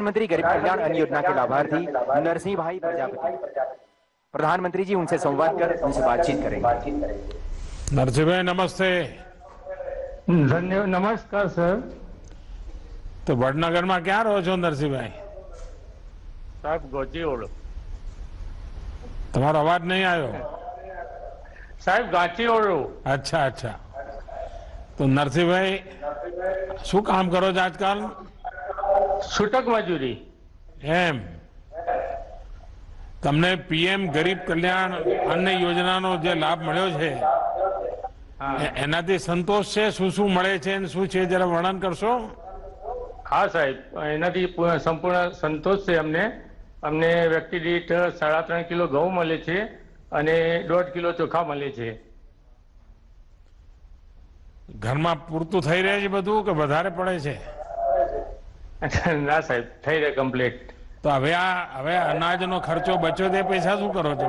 प्रधानमंत्री गरीब कल्याण अन्न योजना के लाभार्थी नरसिंह भाई प्रजापति, प्रधानमंत्री जी उनसे संवाद कर उनसे बातचीत करेंगे। नरसिंह भाई नमस्ते। धन्यवाद, नमस्कार सर। तो वडनगर में क्या रहो छो नरसिंह भाई? साहब गोचीओड़। તમારો અવાજ નહીં આવ્યો સાહેબ ગાચીઓડ। अच्छा अच्छा। તો નરસિંહભાઈ શું કામ કરો છો આજકાલ? છૂટક મજૂરી। એમ તમને પીએમ ગરીબ કલ્યાણ અન્ન યોજનાનો જે લાભ મળ્યો છે એનાથી સંતોષ છે? શું શું મળે છે અને શું છે જરા વર્ણન કરશો? હા સાહેબ, એનાથી સંપૂર્ણ સંતોષ છે અમને। અમને વ્યક્તિ દીઠ 3.5 કિલો ઘઉં મળે છે અને 1.5 કિલો ચોખા મળે છે। ઘરમાં પૂરતું થઈ રહે છે બધું કે વધારે પડે છે? ના સાહેબ, થઈ રહે કમ્પ્લીટ। તો હવે અનાજનો ખર્ચો બચ્યો તે પૈસા શું કરો છો?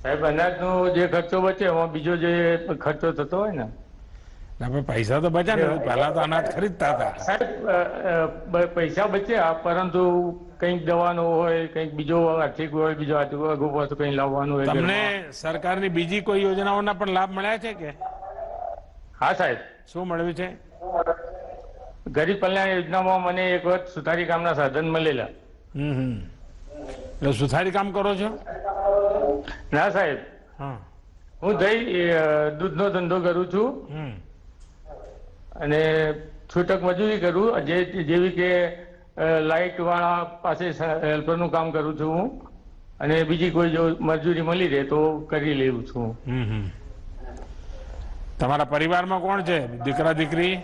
સાહેબ અનાજનો જે ખર્ચો બચે એમાં બીજો જે ખર્ચો થતો હોય ને। આપણે પૈસા તો બચ્યા ને, પહેલા તો અનાજ ખરીદતા હતા। સાહેબ પૈસા બચ્યા, પરંતુ કંઈક દવાનો હોય, કંઈક બીજો આર્થિક હોય, બીજો આર્થિક કંઈ લાવવાનું હોય। તમને સરકારની બીજી કોઈ યોજનાઓના પણ લાભ મળ્યા છે કે? હા સાહેબ। શું મળ્યું છે? ગરીબ કલ્યાણ યોજનામાં મને એક વખત સુથારી કામના સાધન મળેલા। એટલે સુથારી કામ કરો છો? ના સાહેબ, હા, હું દૂધનો ધંધો કરું છું અને છૂટક મજૂરી કરું, જેવી કે લાઇટ વાળા પાસે હેલ્પરનું કામ કરું છું હું, અને બીજી કોઈ જો મજૂરી મળી રહે તો કરી લેવું છું। તમારા પરિવારમાં કોણ છે? દીકરા દીકરી?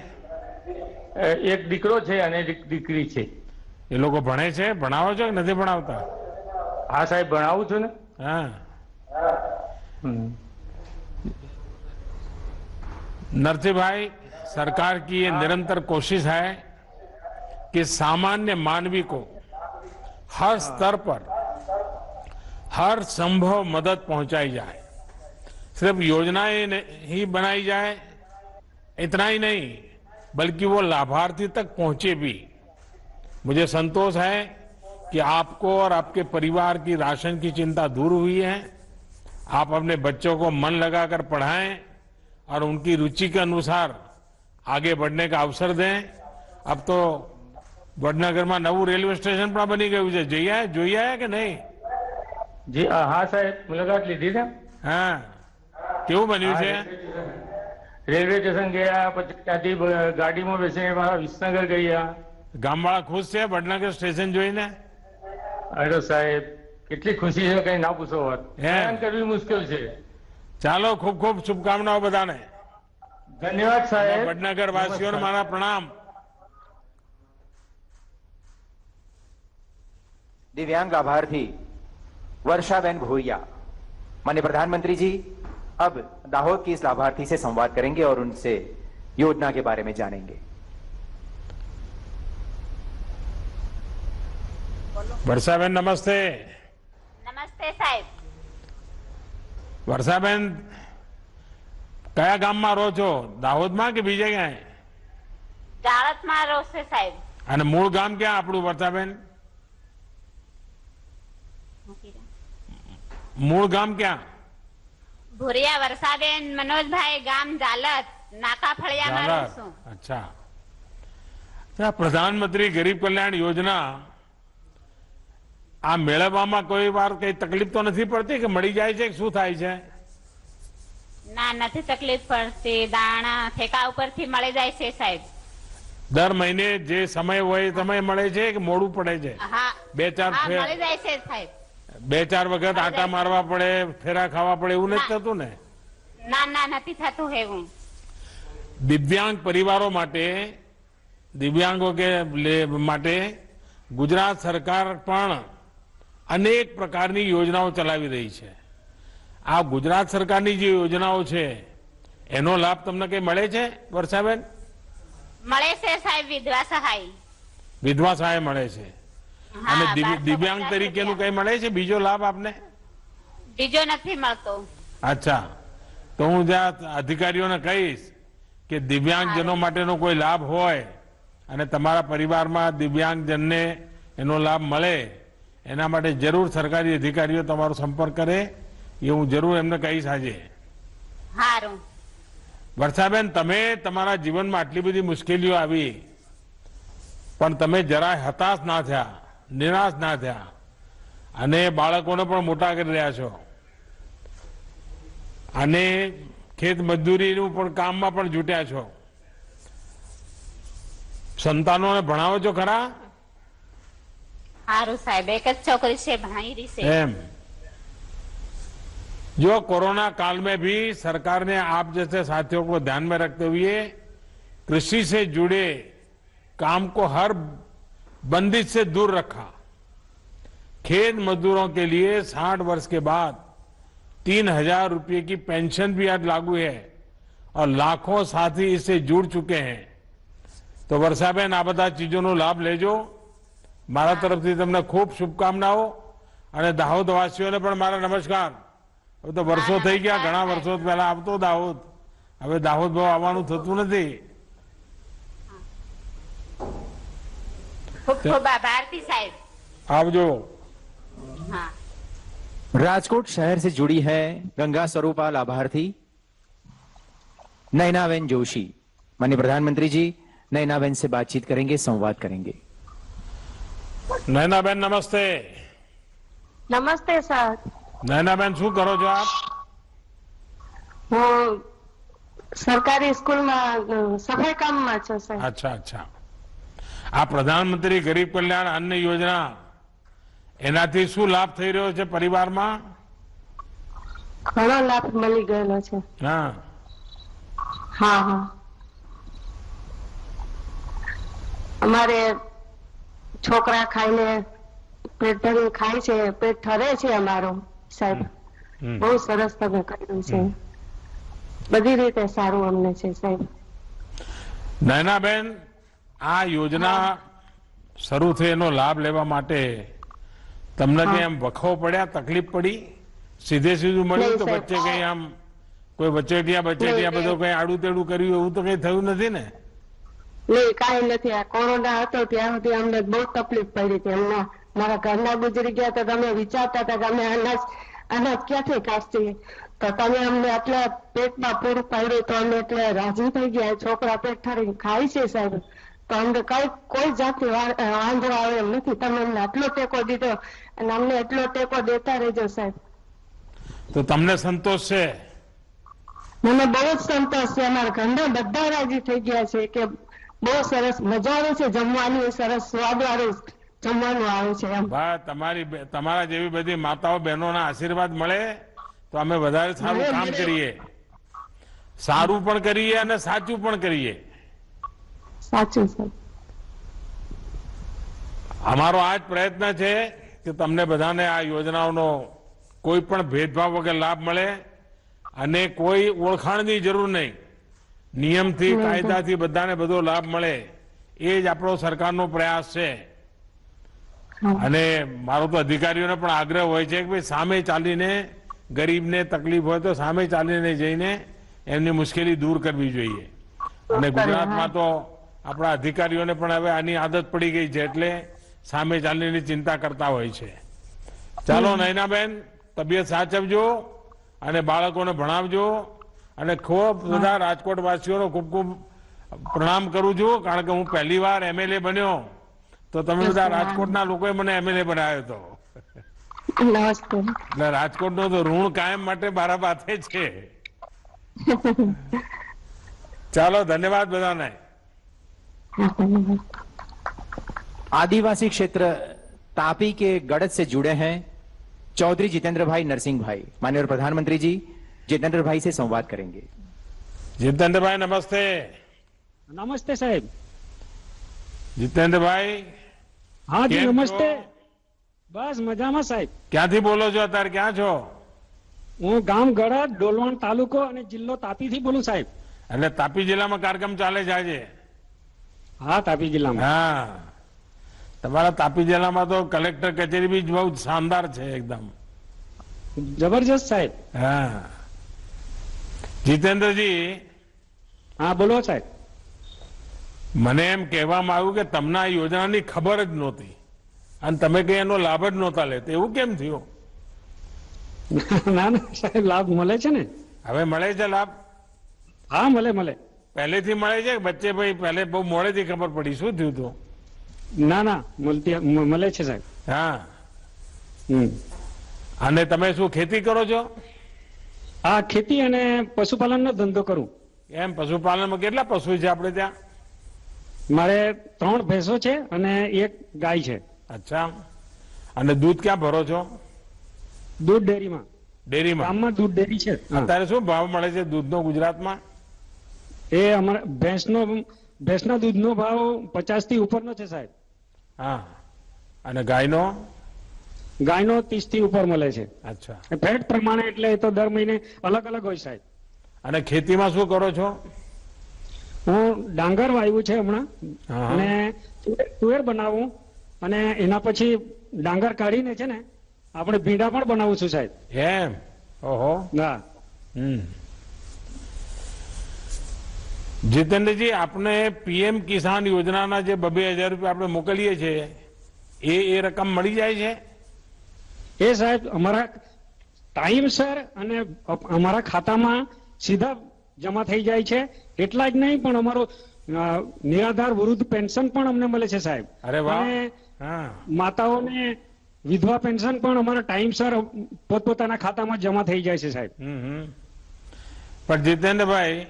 એક દીકરો છે અને એક દીકરી છે। એ લોકો ભણે છે? ભણાવો છો કે નથી ભણાવતા? હા સાહેબ, ભણાવું છું ને। हाँ। नरसिंह भाई, सरकार की ये निरंतर कोशिश है कि सामान्य मानवी को हर स्तर पर हर संभव मदद पहुंचाई जाए। सिर्फ योजनाएं ही बनाई जाए इतना ही नहीं, बल्कि वो लाभार्थी तक पहुंचे भी। मुझे संतोष है कि आपको और आपके परिवार की राशन की चिंता दूर हुई है। आप अपने बच्चों को मन लगाकर पढ़ाएं और उनकी रुचि के अनुसार आगे बढ़ने का अवसर दें। अब तो वडनगर में नवू रेलवे स्टेशन पर बनी गયું છે, જોઈ આયા કે નહીં? जी हाँ साहेब, मुलाकात लीधी ने। हाँ, કેવું બન્યું છે? રેલવે સ્ટેશન ગયા, પછી ત્યાંથી ગાડીમાં બેસીને વિસનગર ગયા। ગામવાળા ખુશ છે વડનગર સ્ટેશન જોઈને? અરે સાહેબ, કેટલી ખુશી છે, કઈ ના પૂછો વાત। બયાન કરવી મુશ્કેલ છે। ચાલો, ખૂબ ખૂબ શુભકામનાઓ બધાને। ધન્યવાદ સાહેબ। વડનગર વાસીઓને મારા પ્રણામ। दिव्यांग लाभार्थी वर्षाबेन भूरिया। माननीय प्रधानमंत्री जी अब दाहोद की इस लाभार्थी से संवाद करेंगे और उनसे योजना के बारे में जानेंगे। વર્ષાબેન નમસ્તે। નમસ્તે સાહેબ। વર્ષાબેન, કયા ગામમાં રહો છો? દાહોદમાં કે બીજે ક્યાંય? જાળતમાં રોશે સાહેબ। અને મૂળ ગામ ક્યાં આપણું વર્ષાબેન? મૂળ ગામ ક્યાં? ભુરિયા વર્ષાબેન મનોજભાઈ, ગામ જાલત, નાકા ફળિયામાં રહું છું। અચ્છા। પ્રધાનમંત્રી ગરીબ કલ્યાણ યોજના આ મેળવવામાં કોઈ વાર કઈ તકલીફ તો નથી પડતી કે મળી જાય છે? શું થાય છે? ના, નથી તકલીફ પડતી, દાણા ઠેકા ઉપરથી મળી જાય છે સાહેબ। દર મહિને જે સમય હોય સમય મળે છે કે મોડું પડે છે? હા, બે ચાર મળી જાય છે સાહેબ। બે ચાર વખત આટા મારવા પડે, ફેરા ખાવા પડે એવું નથી થતું ને? ના ના, નથી થતું એવું। દિવ્યાંગ પરિવારો માટે, દિવ્યાંગો કે માટે ગુજરાત સરકાર પણ અનેક પ્રકારની યોજનાઓ ચલાવી રહી છે। આ ગુજરાત સરકારની જે યોજનાઓ છે એનો લાભ તમને કઈ મળે છે વર્ષાબેન? મળે છે સાહેબ, વિધવા સહાય। વિધવા સહાય મળે છે અને દિવ્યાંગ તરીકેનું કઈ મળે છે બીજો લાભ આપને? બીજો નથી મળતો। અચ્છા, તો હું જ્યાં અધિકારીઓને કહીશ કે દિવ્યાંગજનો માટેનો કોઈ લાભ હોય અને તમારા પરિવારમાં દિવ્યાંગજનને એનો લાભ મળે એના માટે જરૂર સરકારી અધિકારીઓ તમારો સંપર્ક કરે એ હું જરૂર એમને કહીશ આજે. હારું. વર્ષાબેન, તમે તમારા જીવનમાં આટલી બધી મુશ્કેલીઓ આવી પણ તમે જરાય હતાશ ના થયા, નિરાશ ના થયા અને બાળકોને પણ મોટા કરી રહ્યા છો અને ખેત મજદૂરીનું પણ કામમાં પણ જુટ્યા છો. સંતાનોને ભણાવો છો ખરા? હારું સાહેબ, એક જ છોકરી છે, ભણાઈ રહી છે. एम जो कोरोना काल में भी सरकार ने आप जैसे साथियों को ध्यान में रखते हुए कृषि से जुड़े काम को हर बंदिश से दूर रखा. खेत मजदूरों के लिए 60 वर्ष के बाद 3,000 रुपये की पेंशन भी आज लागू है और लाखों साथी इससे जुड़ चुके हैं. तो वर्षाबेन, आ बधा चीजों लाभ लेजो. મારા તરફથી તમને ખૂબ શુભકામનાઓ અને દાહોદવાસીઓને પણ મારા નમસ્કાર. હવે તો વર્ષો થઈ ગયા, ઘણા વર્ષો પહેલા આવતો દાહોદ, હવે દાહોદ બહુ આવવાનું થતું નથી. ખૂબ ખૂબ આભાર સાહેબ. આવજો. હા. राजकोट शहर से जुड़ी है गंगा स्वरूपा लाभार्थी नैनाबेन जोशी. माननीय प्रधानमंत्री जी नैनाबेन से बातचीत करेंगे, संवाद करेंगे. નૈનાબેન નમસ્તે. નમસ્તે સર. નૈનાબેન, શું કરો છો આપ? હું સરકારી સ્કૂલમાં સફાઈ કામમાં છું સર. અચ્છા અચ્છા. આ પ્રધાનમંત્રી ગરીબ કલ્યાણ અન્ન યોજના એનાથી શું લાભ થઈ રહ્યો છે પરિવારમાં? ઘણો લાભ મળી ગયેલો છે. હા હા હા. અમારે છોકરા ખાઈને પેટ ભરીને ખાય છે, પેટ ઠરે છે અમારું સાહેબ. બહુ સરસ તમે કર્યું છે, બધી રીતે સારું અમને છે સાહેબ. નૈનાબેન, આ યોજના શરૂ થઈ એનો લાભ લેવા માટે તમને કઈ આમ વખો પડ્યા, તકલીફ પડી? સીધે સીધું મળ્યું તો વચ્ચે કઈ આમ કોઈ વચેટિયા બધું કઈ આડું તેડું કર્યું એવું તો કઈ થયું નથી ને? નહીં, કઈ નથી. આ કોરોના હતો ત્યાં સુધી અમને બહુ તકલીફ પડી હતી. એમના મારા ઘરના ગુજરી ગયા તો તમે વિચારતા હતા કે અમે અનાજ ક્યાંથી કાઢીએ, તો તમે અમને આટલા પેટમાં પૂરું પાડ્યું તો અમે એટલે રાજી થઈ ગયા. છોકરા પેટ ઠરીને ખાય છે સાહેબ, તો અમને કોઈ જાતની વાંધો આવે એમ નથી. તમે અમને આટલો ટેકો દીધો અને અમને એટલો ટેકો દેતા રહેજો સાહેબ. તો તમને સંતોષ છે? મને બહુ જ સંતોષ છે. અમારા ઘરના બધા રાજી થઈ ગયા છે કે બહુ સરસ મજા આવે છે જમવાની, સરસ સ્વાદવાળું જમવાનું આવે છે એમ. તમારા જેવી બધી માતાઓ બહેનોના આશીર્વાદ મળે તો અમે વધારે સારું કામ કરીએ, સારું પણ કરીએ અને સાચું પણ કરીએ. સાચું સર. અમારો આ જ પ્રયત્ન છે કે તમને બધાને આ યોજનાઓનો કોઈ પણ ભેદભાવ વગર લાભ મળે અને કોઈ ઓળખાણની જરૂર નહીં. નિયમથી, કાયદાથી બધાને બધો લાભ મળે એ જ આપણો સરકારનો પ્રયાસ છે. અને મારો તો અધિકારીઓને પણ આગ્રહ હોય છે કે ભાઈ સામે ચાલીને ગરીબને તકલીફ હોય તો સામે ચાલીને જઈને એમની મુશ્કેલી દૂર કરવી જોઈએ. અને ગુજરાતમાં તો આપણા અધિકારીઓને પણ હવે આની આદત પડી ગઈ છે એટલે સામે ચાલીને ચિંતા કરતા હોય છે. ચાલો નૈનાબેન, તબિયત સાચવજો અને બાળકોને ભણાવજો અને ખૂબ બધા રાજકોટ વાસીઓનો ખૂબ ખૂબ પ્રણામ કરું છું, કારણ કે હું પહેલી વાર એમએલએ બન્યો તો તમે બધા રાજકોટના લોકોએ મને એમએલએ બનાવ્યો હતો. એટલે રાજકોટનો તો ઋણ કાયમ માટે મારા પાસે છે. ચાલો, ધન્યવાદ બધાને. आदिवासी क्षेत्र तापी के गड़त से जुड़े हैं चौधरी जितेंद्र भाई नरसिंह भाई. माननीय प्रधानमंत्री जी जितेंद्र भाई से संवाद करेंगे. जितेंद्र भाई नमस्ते. नमस्ते साहेब. जितेंद्र भाई. हाँ जी नमस्ते. बस મજામાં સાહેબ. ક્યાંથી બોલો છો અત્યારે, ક્યાં છો? હું ગામ ગળદ, ડોલવણ તાલુકો અને જિલ્લો તાપીથી બોલું સાહેબ. એટલે તાપી જિલ્લામાં કાર્યક્રમ ચાલે છે આજે? હા, તાપી જિલ્લામાં. હા, તમારા તાપી જિલ્લામાં તો કલેક્ટર કચેરી બી બહુ શાનદાર છે એકદમ જબરજસ્ત સાહેબ. હા, જીતેન્દ્રજી. હા બોલો સાહેબ. મને એમ કહેવામાં આવ્યું કે તમને આ યોજનાની ખબર જ નહોતી અને તમે કઈ એનો લાભ જ નહોતા લેતા, એવું કેમ થયું? ના ના સાહેબ, લાભ મળે છે ને. હવે મળે છે લાભ? હા મળે મળે. પહેલેથી મળે છે? બચ્ચે ભાઈ પહેલે બહુ મોડેથી ખબર પડી, શું થયું હતું? ના ના મળે છે સાહેબ. હા. હમ. અને તમે શું ખેતી કરો છો? હા, ખેતી અને પશુપાલનનો ધંધો કરું. એમ, પશુપાલનમાં કેટલા પશુ છે આપણે ત્યાં? મારે 3 ભેંસો છે અને 1 ગાય છે. અચ્છા. અને દૂધ ક્યાં ભરો છો? દૂધ ડેરીમાં. ડેરીમાં? ગામમાં દૂધ ડેરી છે. હા. અત્યારે શું ભાવ મળે છે દૂધનો ગુજરાતમાં? એ અમારા ભેંસના દૂધનો ભાવ 50 થી ઉપરનો છે સાહેબ. હા. અને ગાયનો? ગાયનો 30 થી ઉપર મળે છે. અચ્છા. ફેટ પ્રમાણે, એટલે એ તો દર મહિને અલગ અલગ હોય સાહેબ. અને ખેતીમાં શું કરો છો? હું ડાંગર વાવ્યું છે હમણાં, હા. અને તુવેર બનાવું, અને એના પછી ડાંગર કાઢીને છે ને આપણે ભીંડા પણ બનાવું છું સાહેબ. એમ? ઓહો. હા. જીતેન્દ્રજી, આપણે પીએમ કિસાન યોજનાના જે 2,000 રૂપિયા આપણે મોકલીએ છીએ એ રકમ મળી જાય છે? એ સાહેબ અમારા ટાઈમસર અને અમારા ખાતામાં સીધા જમા થઈ જાય છે. એટલા જ નહીં, પણ અમારો નિરાધાર વૃદ્ધ પેન્શન પણ અમને મળે છે સાહેબ. અરે વાહ. અને હા. માતાઓને વિધવા પેન્શન પણ અમારા ટાઈમસર પોતપોતાના ખાતામાં જમા થઈ જાય છે સાહેબ. પણ જીતેન્દ્રભાઈ,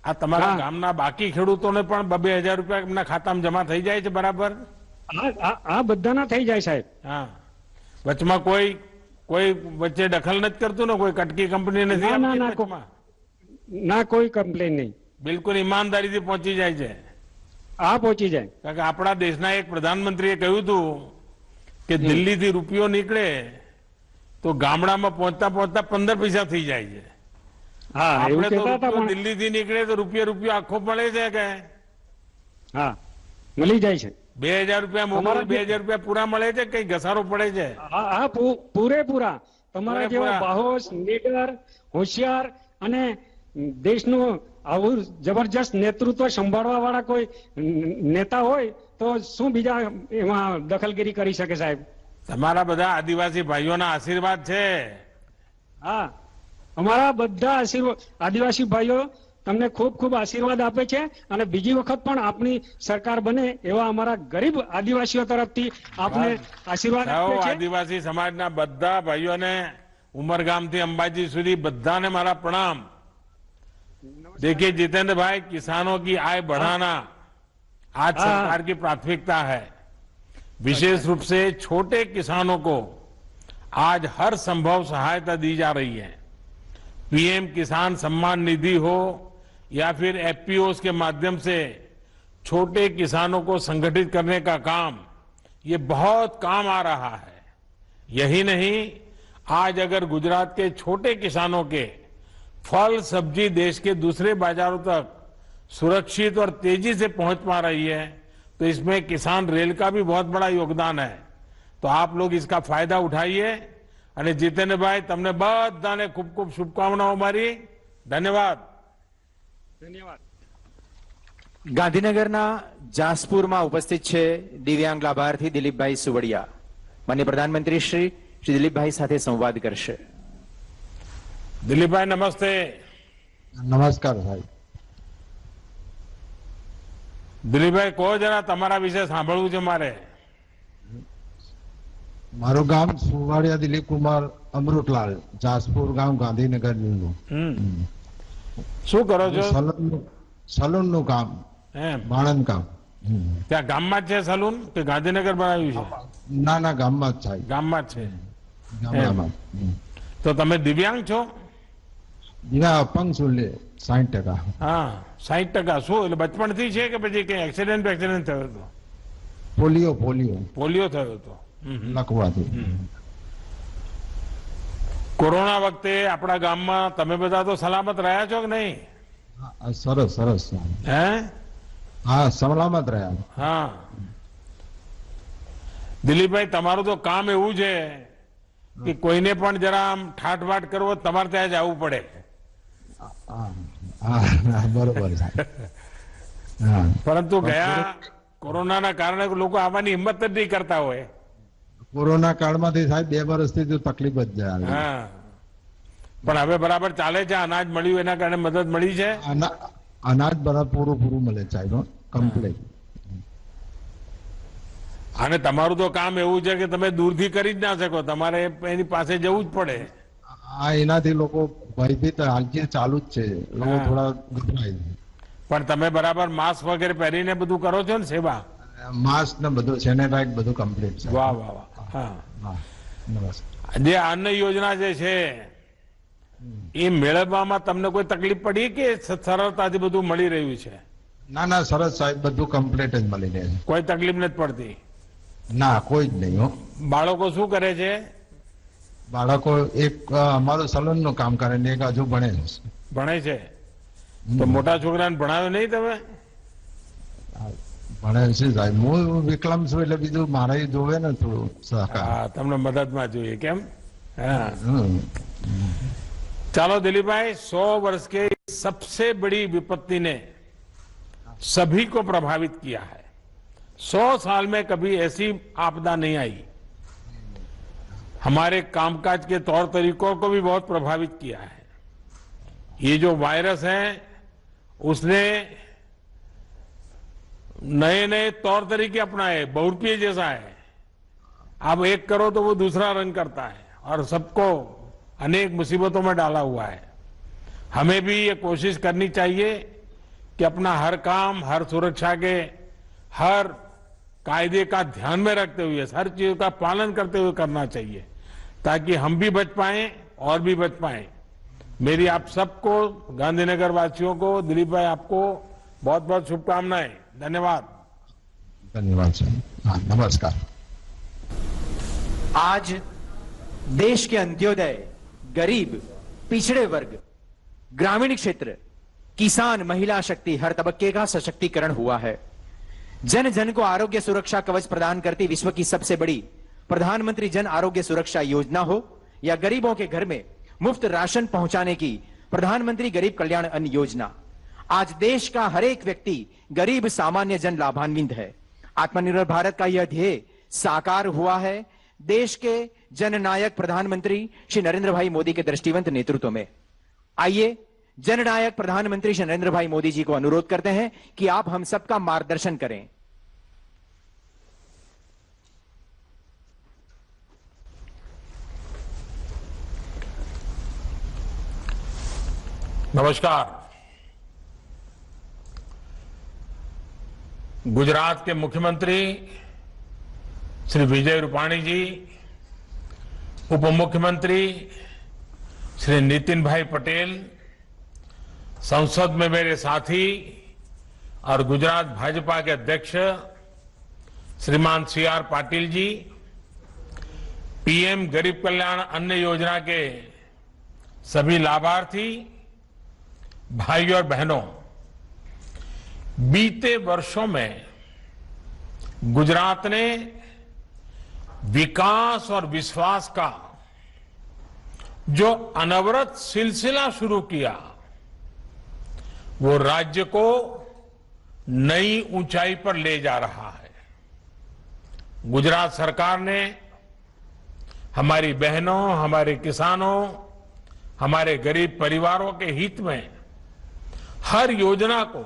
આ તમારા હા. ગામના બાકી ખેડૂતોને પણ 2,000 રૂપિયા એમના ખાતામાં જમા થઈ જાય છે બરાબર? આ બધાના થઈ જાય સાહેબ. હા. વચમાં કોઈ વચ્ચે દખલ નથી કરતું ને? કોઈ કટકી કંપની નથી આવતી વચમાં? ના, કોઈ કમ્પ્લેન નહીં. બિલકુલ ઈમાનદારીથી પહોંચી જાય છે. આ પહોંચી જાય. કારણ કે આપણા દેશના એક પ્રધાનમંત્રીએ કહ્યું હતું કે દિલ્હીથી રૂપિયો નીકળે તો ગામડામાં પહોંચતા પહોંચતા 15 પૈસા થઈ જાય છે. હા, એવું આપણે તો કહેતા હતા. રૂપિયો દિલ્હીથી નીકળે તો રૂપિયો આખો મળે છે કે? હા, મળી જાય છે. 2,000 રૂપિયા મોકલો, 2,000 રૂપિયા પૂરા મળે છે? કઈ ઘસારો પડે છે? હા, પૂરેપૂરા. તમારા જેવા બાહોશ, નીડર, હોશિયાર અને દેશનું આવું જબરજસ્ત નેતૃત્વ સંભાળવા વાળા કોઈ નેતા હોય તો શું બીજા એમાં દખલગીરી કરી શકે સાહેબ? તમારા બધા આદિવાસી ભાઈઓના આશીર્વાદ છે. હા, અમારા બધા આદિવાસી ભાઈઓ તમને ખૂબ ખૂબ આશીર્વાદ આપે છે, અને બીજી વખત પણ આપણી સરકાર બને એવા અમારા ગરીબ આદિવાસીઓ તરફથી આપને આશીર્વાદ આપે છે. આદિવાસી સમાજના બધા ભાઈઓને ઉમરગામથી અંબાજી સુધી બધાને મારા प्रणाम। देखिए जितेंद्र भाई, किसानों की आय बढ़ाना आज सरकार की प्राथमिकता है। विशेष रूप से छोटे किसानों को आज हर संभव सहायता दी जा रही है। पीएम किसान सम्मान निधि हो या फिर एफपीओस के माध्यम से छोटे किसानों को संगठित करने का काम, ये बहुत काम आ रहा है। यही नहीं, आज अगर गुजरात के छोटे किसानों के फल सब्जी देश के दूसरे बाजारों तक सुरक्षित और तेजी से पहुंच पा रही है, तो इसमें किसान रेल का भी बहुत बड़ा योगदान है। तो आप लोग इसका फायदा उठाइए। અને જીતેન્દ્રભાઈ, તમને બધાને ખૂબ ખૂબ શુભકામનાઓ મારી। ધન્યવાદ। ધન્યવાદ। ગાંધીનગરના જાસપુરમાં ઉપસ્થિત છે દિવ્યાંગ લાભાર્થી દિલીપભાઈ સુવડિયા। માનનીય પ્રધાનમંત્રી શ્રી દિલીપભાઈ સાથે સંવાદ કરશે। દિલીપભાઈ નમસ્તે। નમસ્કાર સાહેબ। દિલીપભાઈ, કહો જરા, તમારા વિશે સાંભળવું છે મારે। મારું ગામ સુવાડિયા દિલીપ કુમાર અમૃતલાલ, જાસપુર ગામ, ગાંધીનગર જિલ્લો। શું કરો છો? સલૂન નું કામ, એમ? બાણંદ કામ। ત્યાં ગામમાં જ છે સલૂન કે ગાંધીનગર બનાવ્યું છે? ના ના, ગામમાં જ સાહેબ, ગામમાં જ છે। ગામડામાં। તો તમે દિવ્યાંગ છો? ના, અપંગ છું, 60%। હા, 60%। શું એટલે બચપણથી છે કે પછી કઈ એક્સિડન્ટ થયો હતો? પોલિયો પોલિયો થયો હતો લખવાથી। કોરોના વખતે આપણા ગામમાં તમે બધા તો સલામત રહ્યા છો કે નહીં? સરસ સરસ। હે? હા, સલામત રહ્યા। હા। દિલીપભાઈ, તમારું તો કામ એવું છે કે કોઈને પણ જરા આમ ઠાઠવાટ કરવો તમારે ત્યાં જ આવવું પડે। હા, બરોબર સાહેબ। હા. પરંતુ ગયા કોરોનાના કારણે લોકો આવવાની હિંમત જ નહીં કરતા હોય. કોરોના કાળમાંથી સાહેબ 2 વર્ષથી તો તકલીફ જ જાય. હા, પણ હવે બરાબર ચાલે છે. અનાજ મળ્યું એના કારણે મદદ મળી છે. અનાજ બરાબર પૂરું મળે સાહેબ, કમ્પ્લીટ. અને તમારું તો કામ એવું છે કે તમે દૂરથી કરી જ ના શકો, તમારે એની પાસે જવું જ પડે. આ એનાથી લોકો ભયભીત હાલથી ચાલુ જ છે, લોકો થોડા ગભરાય છે. પણ તમે બરાબર માસ્ક વગેરે પહેરીને બધું કરો છો ને સેવા? માસ્ક ને બધું સેનેટાઈઝ બધું કમ્પ્લીટ છે. વાહ વાહ વાહ. હા, હા, નમસ્કાર. જે અન્ન યોજના જે છે એ મેળવવામાં તમને કોઈ તકલીફ પડી કે સરળતાથી બધું મળી રહ્યું છે? ના સરસ સાહેબ, બધું કમ્પ્લીટ જ મળી રહે છે. કોઈ તકલીફ નથી પડતી? ના, કોઈ જ નહીં. હો, બાળકો શું કરે છે? બાળકો એક અમારું સલૂન નું કામ કરે ને એક હજુ ભણે છે. ભણે છે? તો મોટા છોકરાને ભણાવ્યો નહીં તમે? ભણે છે સાહેબ. હું વિકલાંગ છું એટલે બીજું મારે જોવે ને થોડું સહકાર. હા, તમને મદદમાં જોઈએ કેમ? हाँ, चलो दिलीप भाई, 100 वर्ष के सबसे बड़ी विपत्ति ने सभी को प्रभावित किया है। 100 साल में कभी ऐसी आपदा नहीं आई। हमारे कामकाज के तौर तरीकों को भी बहुत प्रभावित किया है। ये जो वायरस है उसने नए नए तौर तरीके अपनाए, बहुरूपीय जैसा है। आप एक करो तो वो दूसरा रंग करता है और सबको अनेक मुसीबतों में डाला हुआ है। हमें भी ये कोशिश करनी चाहिए कि अपना हर काम, हर सुरक्षा के हर कायदे का ध्यान में रखते हुए, हर चीज का पालन करते हुए करना चाहिए, ताकि हम भी बच पाएं और भी बच पाएं। मेरी आप सबको, गांधीनगर वासियों को, दिलीप भाई आपको बहुत बहुत शुभकामनाएं। धन्यवाद। धन्यवाद सर। हाँ, नमस्कार। आज देश के अंत्योदय, गरीब, पिछड़े वर्ग, ग्रामीण क्षेत्र, किसान, महिला शक्ति, हर तबके का सशक्तिकरण हुआ है। जन जन को आरोग्य सुरक्षा कवच प्रदान करती विश्व की सबसे बड़ी प्रधानमंत्री जन आरोग्य सुरक्षा योजना हो या गरीबों के घर में मुफ्त राशन पहुंचाने की प्रधानमंत्री गरीब कल्याण अन्न योजना, आज देश का हर एक व्यक्ति गरीब सामान्य जन लाभान्वित है। आत्मनिर्भर भारत का यह ध्येय साकार हुआ है देश के जननायक प्रधानमंत्री श्री नरेंद्र भाई मोदी के दृष्टिवंत नेतृत्व में। आइए जननायक प्रधानमंत्री श्री नरेंद्र भाई मोदी जी को अनुरोध करते हैं कि आप हम सबका मार्गदर्शन करें। नमस्कार। गुजरात के मुख्यमंत्री श्री विजय रूपाणी जी, उप मुख्यमंत्री श्री नितिन भाई पटेल, संसद में मेरे साथी और गुजरात भाजपा के अध्यक्ष श्रीमान CR पाटिल जी, PM गरीब कल्याण अन्न योजना के सभी लाभार्थी भाई और बहनों, बीते वर्षों में गुजरात ने विकास और विश्वास का जो अनवरत सिलसिला शुरू किया, वो राज्य को नई ऊंचाई पर ले जा रहा है। गुजरात सरकार ने हमारी बहनों, हमारे किसानों, हमारे गरीब परिवारों के हित में हर योजना को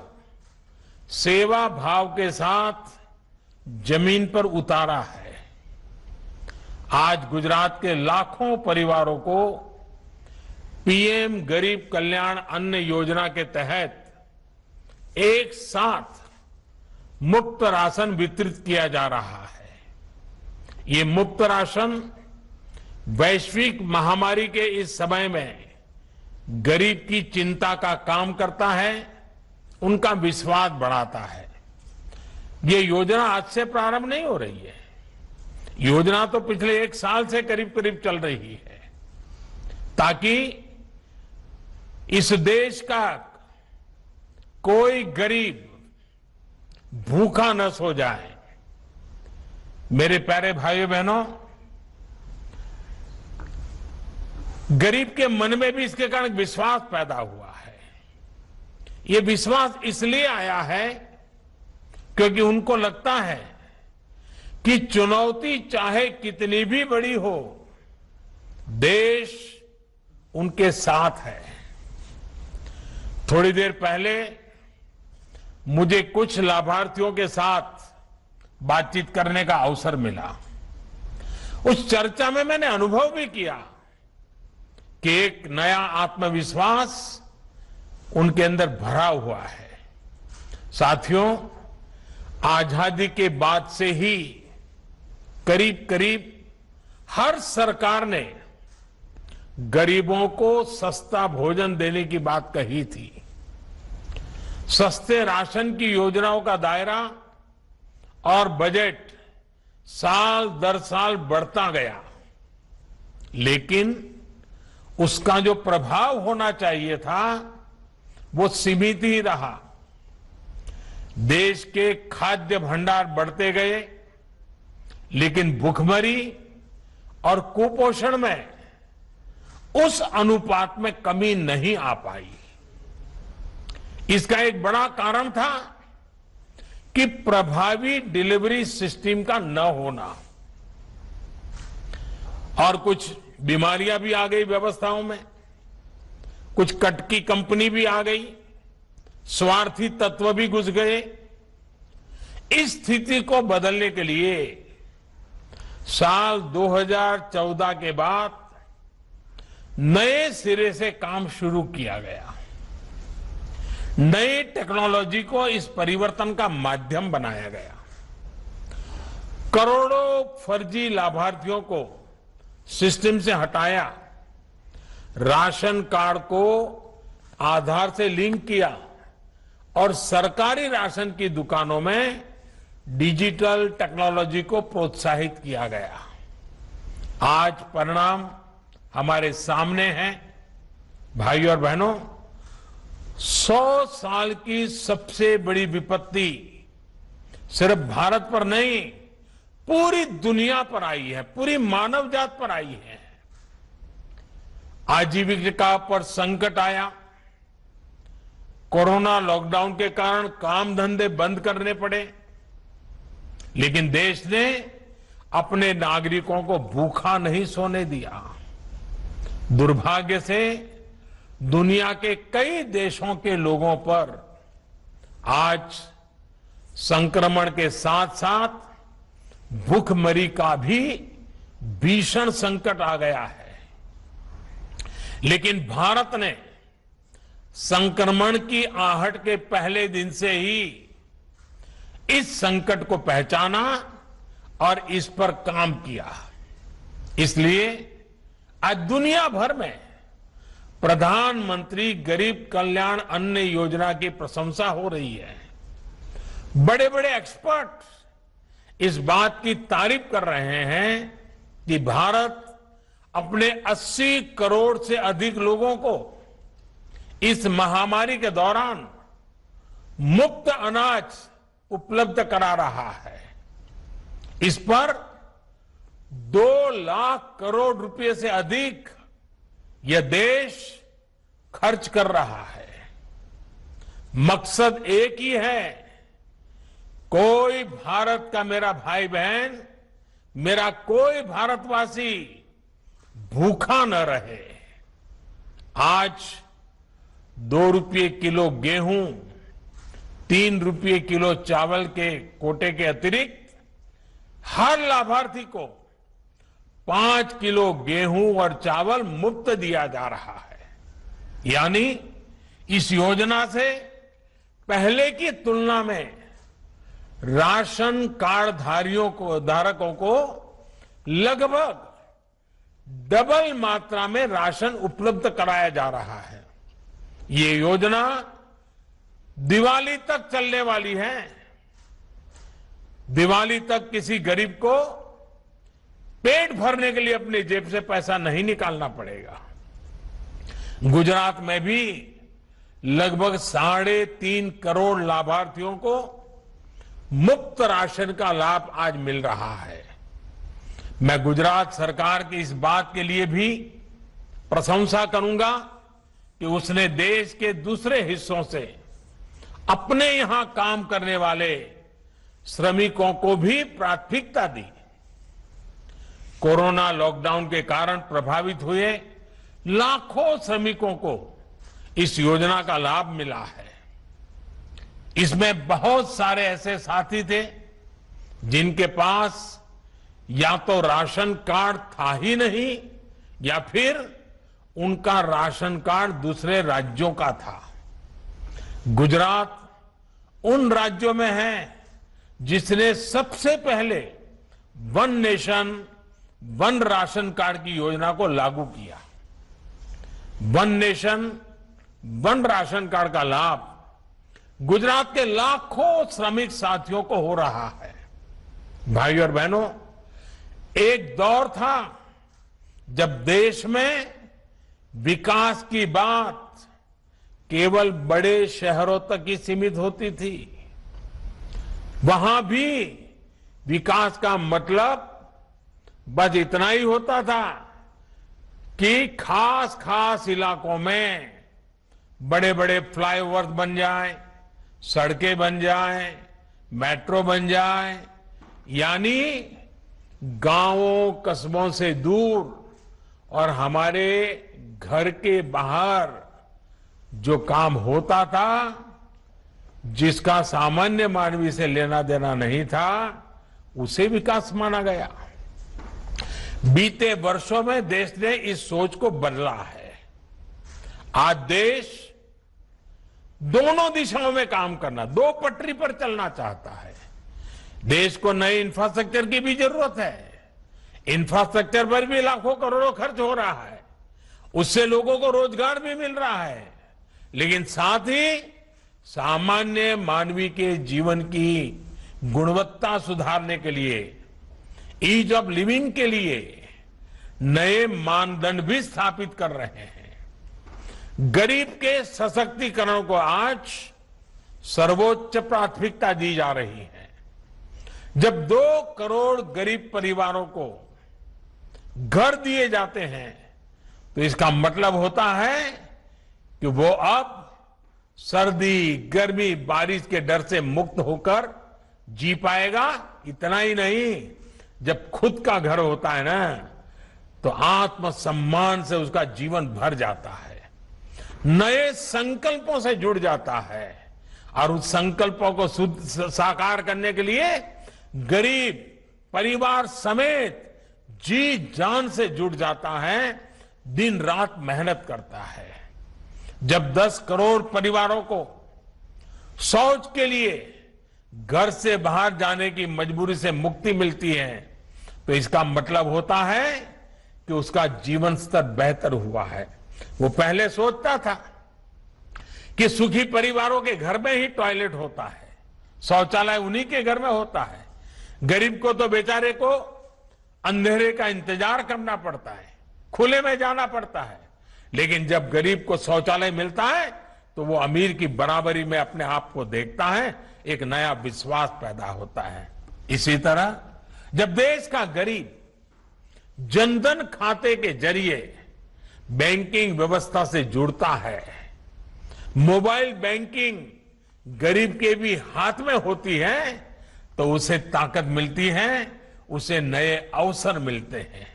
सेवा भाव के साथ जमीन पर उतारा है। आज गुजरात के लाखों परिवारों को PM गरीब कल्याण अन्न योजना के तहत एक साथ मुफ्त राशन वितरित किया जा रहा है। ये मुफ्त राशन वैश्विक महामारी के इस समय में गरीब की चिंता का काम करता है, उनका विश्वास बढ़ाता है। ये योजना आज से प्रारंभ नहीं हो रही है, योजना तो पिछले 1 साल से करीब करीब चल रही है, ताकि इस देश का कोई गरीब भूखा न सो जाए। मेरे प्यारे भाइयों बहनों, गरीब के मन में भी इसके कारण विश्वास पैदा हुआ है। ये विश्वास इसलिए आया है क्योंकि उनको लगता है कि चुनौती चाहे कितनी भी बड़ी हो, देश उनके साथ है। थोड़ी देर पहले मुझे कुछ लाभार्थियों के साथ बातचीत करने का अवसर मिला। उस चर्चा में मैंने अनुभव भी किया कि एक नया आत्मविश्वास उनके अंदर भरा हुआ है। साथियों, आजादी के बाद से ही करीब करीब हर सरकार ने गरीबों को सस्ता भोजन देने की बात कही थी। सस्ते राशन की योजनाओं का दायरा और बजट साल दर साल बढ़ता गया, लेकिन उसका जो प्रभाव होना चाहिए था वो सीमित ही रहा। देश के खाद्य भंडार बढ़ते गए, लेकिन भूखमरी और कुपोषण में उस अनुपात में कमी नहीं आ पाई। इसका एक बड़ा कारण था कि प्रभावी डिलीवरी सिस्टम का न होना, और कुछ बीमारियां भी आ गई व्यवस्थाओं में, कुछ कटकी कंपनी भी आ गई, स्वार्थी तत्व भी घुस गए। इस स्थिति को बदलने के लिए साल 2014 के बाद नए सिरे से काम शुरू किया गया। नई टेक्नोलॉजी को इस परिवर्तन का माध्यम बनाया गया। करोड़ों फर्जी लाभार्थियों को सिस्टम से हटाया, राशन कार्ड को आधार से लिंक किया और सरकारी राशन की दुकानों में डिजिटल टेक्नोलॉजी को प्रोत्साहित किया गया। आज परिणाम हमारे सामने हैं। भाई और बहनों, 100 साल की सबसे बड़ी विपत्ति सिर्फ भारत पर नहीं, पूरी दुनिया पर आई है, पूरी मानव जात पर आई है। आजीविका पर संकट आया, कोरोना लॉकडाउन के कारण काम धंधे बंद करने पड़े, लेकिन देश ने अपने नागरिकों को भूखा नहीं सोने दिया। दुर्भाग्य से दुनिया के कई देशों के लोगों पर आज संक्रमण के साथ साथ भूखमरी का भी भीषण संकट आ गया है। लेकिन भारत ने संक्रमण की आहट के पहले दिन से ही इस संकट को पहचाना और इस पर काम किया। इसलिए आज दुनिया भर में प्रधानमंत्री गरीब कल्याण अन्न योजना की प्रशंसा हो रही है। बड़े बड़े एक्सपर्ट इस बात की तारीफ कर रहे हैं कि भारत अपने 80 करोड़ से अधिक लोगों को इस महामारी के दौरान मुफ्त अनाज उपलब्ध करा रहा है। इस पर 2 लाख करोड़ रुपए से अधिक यह देश खर्च कर रहा है। मकसद एक ही है, कोई भारत का मेरा भाई बहन, मेरा कोई भारतवासी भूखा न रहे। आज 2 रुपये किलो गेहूं, 3 रुपये किलो चावल के कोटे के अतिरिक्त हर लाभार्थी को 5 किलो गेहूं और चावल मुफ्त दिया जा रहा है। यानी इस योजना से पहले की तुलना में राशन कार्ड धारकों को लगभग डबल मात्रा में राशन उपलब्ध कराया जा रहा है। ये योजना दिवाली तक चलने वाली है। दिवाली तक किसी गरीब को पेट भरने के लिए अपनी जेब से पैसा नहीं निकालना पड़ेगा। गुजरात में भी लगभग 3.5 करोड़ लाभार्थियों को मुफ्त राशन का लाभ आज मिल रहा है। मैं गुजरात सरकार की इस बात के लिए भी प्रशंसा करूंगा कि उसने देश के दूसरे हिस्सों से अपने यहां काम करने वाले श्रमिकों को भी प्राथमिकता दी। कोरोना लॉकडाउन के कारण प्रभावित हुए लाखों श्रमिकों को इस योजना का लाभ मिला है। इसमें बहुत सारे ऐसे साथी थे जिनके पास या तो राशन कार्ड था ही नहीं या फिर उनका राशन कार्ड दूसरे राज्यों का था। गुजरात उन राज्यों में है जिसने सबसे पहले one nation one ration card की योजना को लागू किया। One nation one ration card का लाभ गुजरात के लाखों श्रमिक साथियों को हो रहा है। भाइयों और बहनों, एक दौर था जब देश में विकास की बात केवल बड़े शहरों तक ही सीमित होती थी। वहां भी विकास का मतलब बस इतना ही होता था कि खास खास इलाकों में बड़े बड़े फ्लाईओवर बन जाएं, सड़कें बन जाएं, मेट्रो बन जाए, यानी गांवों कस्बों से दूर और हमारे घर के बाहर जो काम होता था, जिसका सामान्य मानवी से लेना देना नहीं था, उसे विकास माना गया। बीते वर्षों में देश ने इस सोच को बदला है। आज देश दोनों दिशाओं में काम करना, दो पटरी पर चलना चाहता है। देश को नए इंफ्रास्ट्रक्चर की भी जरूरत है। इंफ्रास्ट्रक्चर पर भी लाखों करोड़ों खर्च हो रहा है, उससे लोगों को रोजगार भी मिल रहा है, लेकिन साथ ही सामान्य मानवी के जीवन की गुणवत्ता सुधारने के लिए, ईज ऑफ लिविंग के लिए नए मानदंड भी स्थापित कर रहे हैं। गरीब के सशक्तिकरण को आज सर्वोच्च प्राथमिकता दी जा रही है। जब 2 करोड़ गरीब परिवारों को घर दिए जाते हैं तो इसका मतलब होता है कि वो अब सर्दी, गर्मी, बारिश के डर से मुक्त होकर जी पाएगा। इतना ही नहीं, जब खुद का घर होता है ना, तो आत्मसम्मान से उसका जीवन भर जाता है, नए संकल्पों से जुड़ जाता है और उस संकल्पों को साकार करने के लिए गरीब परिवार समेत जी जान से जुड़ जाता है, दिन रात मेहनत करता है। जब 10 करोड़ परिवारों को शौच के लिए घर से बाहर जाने की मजबूरी से मुक्ति मिलती है, तो इसका मतलब होता है कि उसका जीवन स्तर बेहतर हुआ है। वो पहले सोचता था कि सुखी परिवारों के घर में ही टॉयलेट होता है, शौचालय उन्हीं के घर में होता है, गरीब को तो बेचारे को अंधेरे का इंतजार करना पड़ता है, खुले में जाना पड़ता है। लेकिन जब गरीब को शौचालय मिलता है तो वो अमीर की बराबरी में अपने आप को देखता है, एक नया विश्वास पैदा होता है। इसी तरह जब देश का गरीब जनधन खाते के जरिए बैंकिंग व्यवस्था से जुड़ता है, मोबाइल बैंकिंग गरीब के भी हाथ में होती है, तो उसे ताकत मिलती है, उसे नए अवसर मिलते हैं।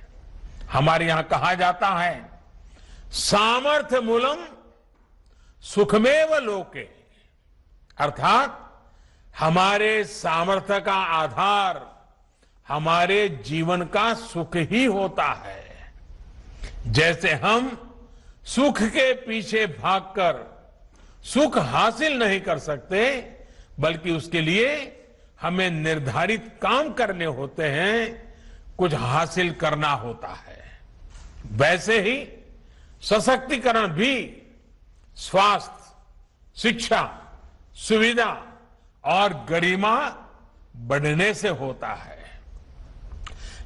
हमारे यहां कहा जाता है, सामर्थ्य मूलम सुखमेव लोके, अर्थात हमारे सामर्थ्य का आधार हमारे जीवन का सुख ही होता है। जैसे हम सुख के पीछे भागकर सुख हासिल नहीं कर सकते, बल्कि उसके लिए हमें निर्धारित काम करने होते हैं, कुछ हासिल करना होता है। वैसे ही सशक्तिकरण भी स्वास्थ्य, शिक्षा, सुविधा और गरिमा बढ़ने से होता है।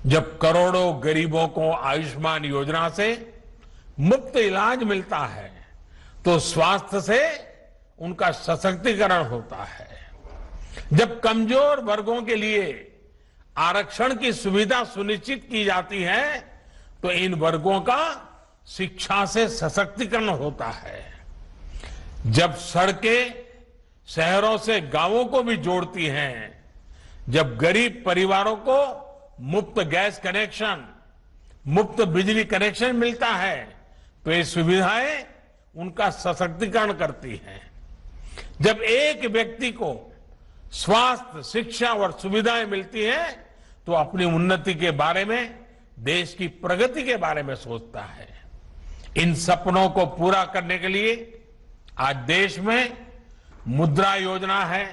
जब करोड़ों गरीबों को आयुष्मान योजना से मुफ्त इलाज मिलता है, तो स्वास्थ्य से उनका सशक्तिकरण होता है। जब कमजोर वर्गों के लिए आरक्षण की सुविधा सुनिश्चित की जाती है, तो इन वर्गों का शिक्षा से सशक्तिकरण होता है। जब सड़कें शहरों से गांवों को भी जोड़ती हैं, जब गरीब परिवारों को मुफ्त गैस कनेक्शन, मुफ्त बिजली कनेक्शन मिलता है तो ये सुविधाएं उनका सशक्तिकरण करती हैं। जब एक व्यक्ति को स्वास्थ्य, शिक्षा और सुविधाएं मिलती हैं तो अपनी उन्नति के बारे में, देश की प्रगति के बारे में सोचता है। इन सपनों को पूरा करने के लिए आज देश में मुद्रा योजना है,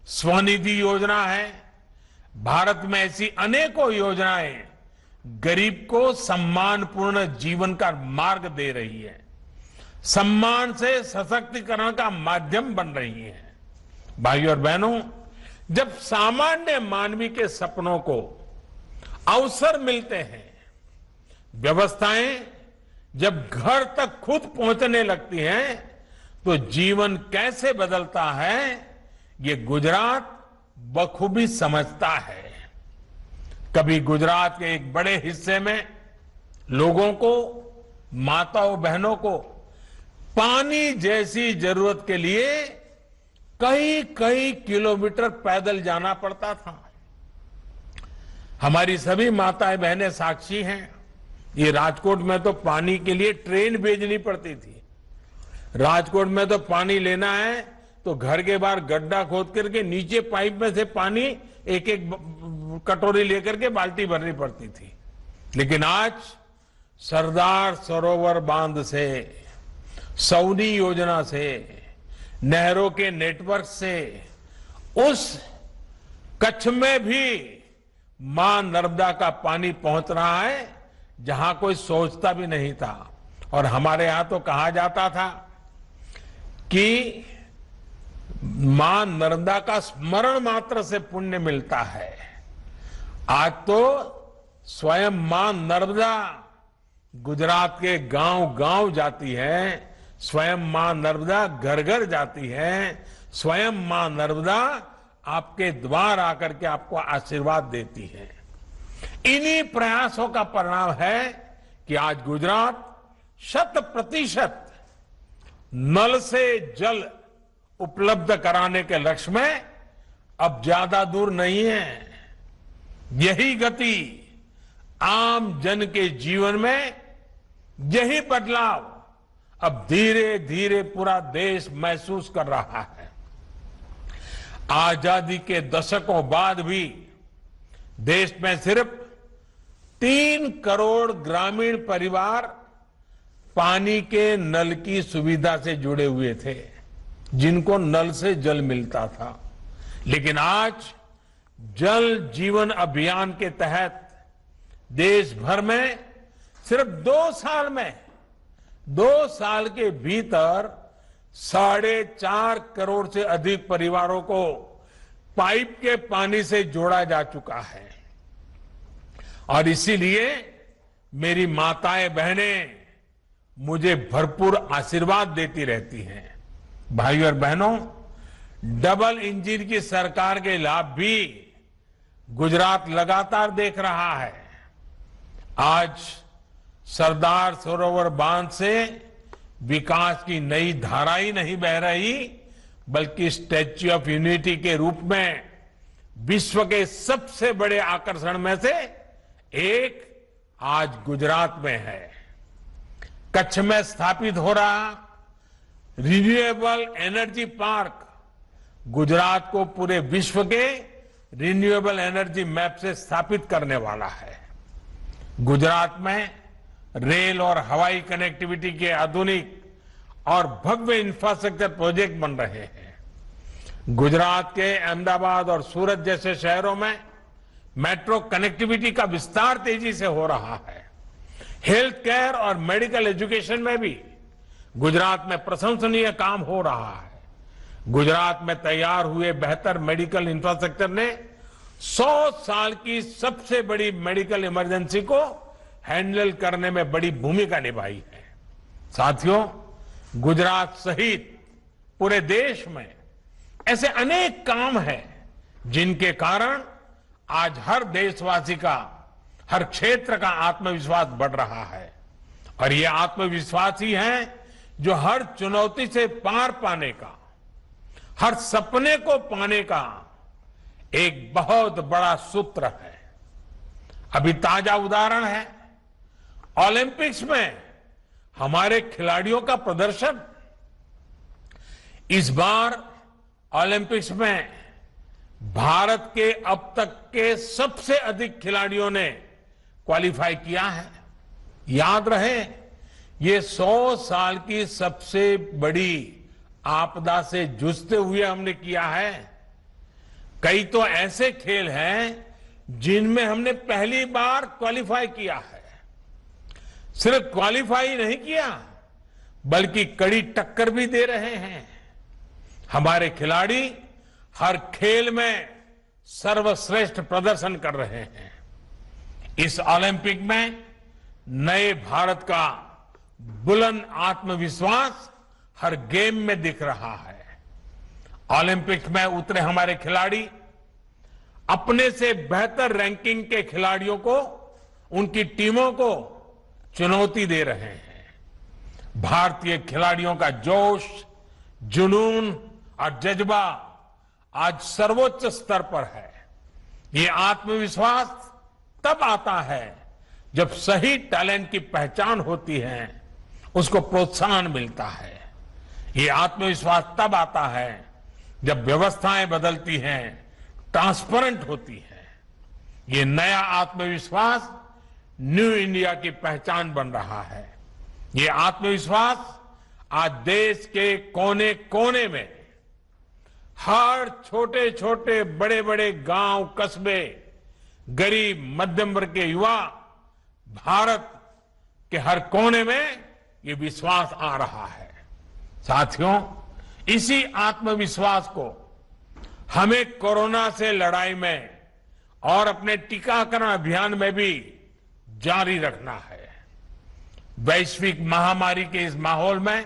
स्वनिधि योजना है। भारत में ऐसी अनेकों योजनाएं गरीब को सम्मानपूर्ण जीवन का मार्ग दे रही है, सम्मान से सशक्तिकरण का माध्यम बन रही है। भाइयों और बहनों, जब सामान्य मानवी के सपनों को अवसर मिलते हैं, व्यवस्थाएं जब घर तक खुद पहुंचने लगती हैं, तो जीवन कैसे बदलता है ये गुजरात बखूबी समझता है। कभी गुजरात के एक बड़े हिस्से में लोगों को, माताओं बहनों को पानी जैसी जरूरत के लिए कई कई किलोमीटर पैदल जाना पड़ता था। हमारी सभी माताएं बहनें साक्षी हैं। ये राजकोट में तो पानी के लिए ट्रेन भेजनी पड़ती थी। राजकोट में तो पानी लेना है तो घर के बाहर गड्ढा खोद करके नीचे पाइप में से पानी एक एक कटोरी लेकर के बाल्टी भरनी पड़ती थी। लेकिन आज सरदार सरोवर बांध से, सौनी योजना से, नहरों के नेटवर्क से उस कच्छ में भी मां नर्मदा का पानी पहुंच रहा है जहां कोई सोचता भी नहीं था। और हमारे यहां तो कहा जाता था कि मां नर्मदा का स्मरण मात्र से पुण्य मिलता है। आज तो स्वयं मां नर्मदा गुजरात के गांव गांव जाती है, स्वयं मां नर्मदा घर घर जाती है, स्वयं मां नर्मदा आपके द्वार आकर के आपको आशीर्वाद देती है। इन्हीं प्रयासों का परिणाम है कि आज गुजरात 100% नल से जल उपलब्ध कराने के लक्ष्य में अब ज्यादा दूर नहीं है। यही गति आम जन के जीवन में, यही बदलाव अब धीरे धीरे पूरा देश महसूस कर रहा है। आजादी के दशकों बाद भी देश में सिर्फ 3 करोड़ ग्रामीण परिवार पानी के नल की सुविधा से जुड़े हुए थे, जिनको नल से जल मिलता था। लेकिन आज जल जीवन अभियान के तहत देश भर में सिर्फ 2 साल के भीतर 4.5 करोड़ से अधिक परिवारों को पाइप के पानी से जोड़ा जा चुका है। और इसीलिए मेरी माताएं बहनें मुझे भरपूर आशीर्वाद देती रहती हैं। भाइयों और बहनों, डबल इंजन की सरकार के लाभ भी गुजरात लगातार देख रहा है। आज सरदार सरोवर बांध से विकास की नई धारा ही नहीं बह रही, बल्कि स्टैच्यू ऑफ यूनिटी के रूप में विश्व के सबसे बड़े आकर्षण में से एक आज गुजरात में है। कच्छ में स्थापित हो रहा रिन्यूएबल एनर्जी पार्क गुजरात को पूरे विश्व के रिन्यूएबल एनर्जी मैप से स्थापित करने वाला है। गुजरात में रेल और हवाई कनेक्टिविटी के आधुनिक और भव्य इंफ्रास्ट्रक्चर प्रोजेक्ट बन रहे हैं। गुजरात के अहमदाबाद और सूरत जैसे शहरों में मेट्रो कनेक्टिविटी का विस्तार तेजी से हो रहा है। हेल्थ केयर और मेडिकल एजुकेशन में भी गुजरात में प्रशंसनीय काम हो रहा है। गुजरात में तैयार हुए बेहतर मेडिकल इंफ्रास्ट्रक्चर ने 100 साल की सबसे बड़ी मेडिकल इमरजेंसी को हैंडल करने में बड़ी भूमिका निभाई है। साथियों, गुजरात सहित पूरे देश में ऐसे अनेक काम हैं जिनके कारण आज हर देशवासी का, हर क्षेत्र का आत्मविश्वास बढ़ रहा है। और ये आत्मविश्वास ही है जो हर चुनौती से पार पाने का, हर सपने को पाने का एक बहुत बड़ा सूत्र है। अभी ताजा उदाहरण है ओलंपिक्स में हमारे खिलाड़ियों का प्रदर्शन। इस बार ओलंपिक्स में भारत के अब तक के सबसे अधिक खिलाड़ियों ने क्वालिफाई किया है। याद रहे, ये 100 साल की सबसे बड़ी आपदा से जूझते हुए हमने किया है। कई तो ऐसे खेल हैं जिनमें हमने पहली बार क्वालिफाई किया है। सिर्फ क्वालिफाई नहीं किया, बल्कि कड़ी टक्कर भी दे रहे हैं। हमारे खिलाड़ी हर खेल में सर्वश्रेष्ठ प्रदर्शन कर रहे हैं। इस ओलंपिक में नए भारत का बुलंद आत्मविश्वास हर गेम में दिख रहा है। ओलंपिक में उतरे हमारे खिलाड़ी अपने से बेहतर रैंकिंग के खिलाड़ियों को, उनकी टीमों को चुनौती दे रहे हैं। भारतीय खिलाड़ियों का जोश, जुनून और जज्बा आज सर्वोच्च स्तर पर है। ये आत्मविश्वास तब आता है जब सही टैलेंट की पहचान होती है, उसको प्रोत्साहन मिलता है। ये आत्मविश्वास तब आता है जब व्यवस्थाएं बदलती हैं, ट्रांसपेरेंट होती है। ये नया आत्मविश्वास न्यू इंडिया की पहचान बन रहा है। ये आत्मविश्वास आज देश के कोने कोने में, हर छोटे छोटे बड़े बड़े गांव, कस्बे, गरीब मध्यम वर्ग के युवा, भारत के हर कोने में ये विश्वास आ रहा है। साथियों, इसी आत्मविश्वास को हमें कोरोना से लड़ाई में और अपने टीकाकरण अभियान में भी जारी रखना है। वैश्विक महामारी के इस माहौल में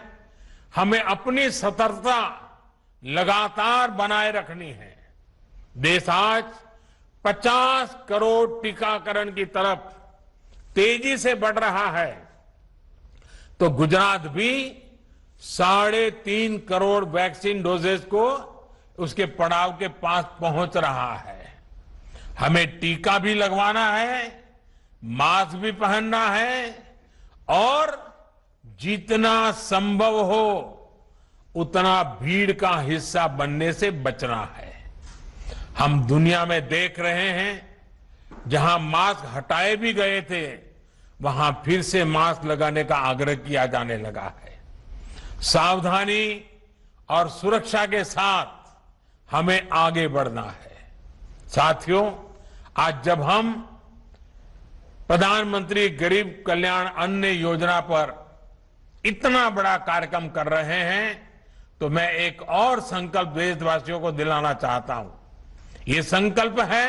हमें अपनी सतर्कता लगातार बनाए रखनी है। देश आज 50 करोड़ टीकाकरण की तरफ तेजी से बढ़ रहा है, तो गुजरात भी 3.5 करोड़ वैक्सीन डोजेस को उसके पड़ाव के पास पहुंच रहा है। हमें टीका भी लगवाना है, मास्क भी पहनना है और जितना संभव हो उतना भीड़ का हिस्सा बनने से बचना है। हम दुनिया में देख रहे हैं, जहां मास्क हटाए भी गए थे, वहां फिर से मास्क लगाने का आग्रह किया जाने लगा है। सावधानी और सुरक्षा के साथ हमें आगे बढ़ना है। साथियों, आज जब हम प्रधानमंत्री गरीब कल्याण अन्न योजना पर इतना बड़ा कार्यक्रम कर रहे हैं, तो मैं एक और संकल्प देशवासियों को दिलाना चाहता हूं। ये संकल्प है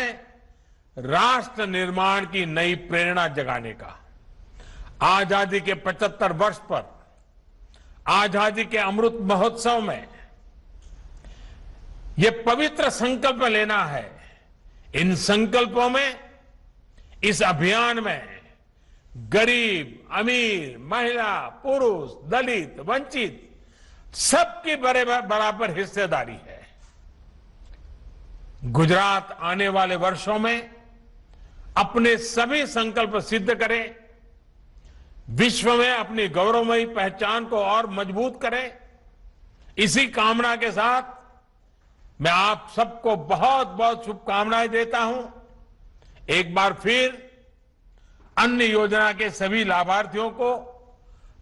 राष्ट्र निर्माण की नई प्रेरणा जगाने का। आजादी के 75 वर्ष पर आजादी के अमृत महोत्सव में यह पवित्र संकल्प लेना है। इन संकल्पों में, इस अभियान में गरीब, अमीर, महिला, पुरुष, दलित, वंचित सबकी बराबर हिस्सेदारी है। गुजरात आने वाले वर्षों में अपने सभी संकल्प सिद्ध करे, विश्व में अपनी गौरवमयी पहचान को और मजबूत करे। इसी कामना के साथ मैं आप सबको बहुत बहुत शुभकामनाएं देता हूं। एक बार फिर अन्न योजना के सभी लाभार्थियों को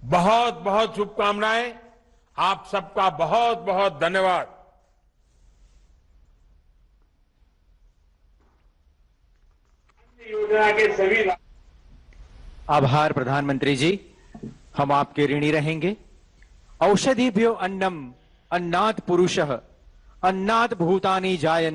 बहुत बहुत शुभकामनाएं। आप सबका बहुत बहुत धन्यवाद। अन्न योजना के सभी आभार प्रधानमंत्री जी, हम आपके ऋणी रहेंगे। औषधिभ्यो अन्नम अन्नात् पुरुषः अन्नात् भूतानि जायन्ते।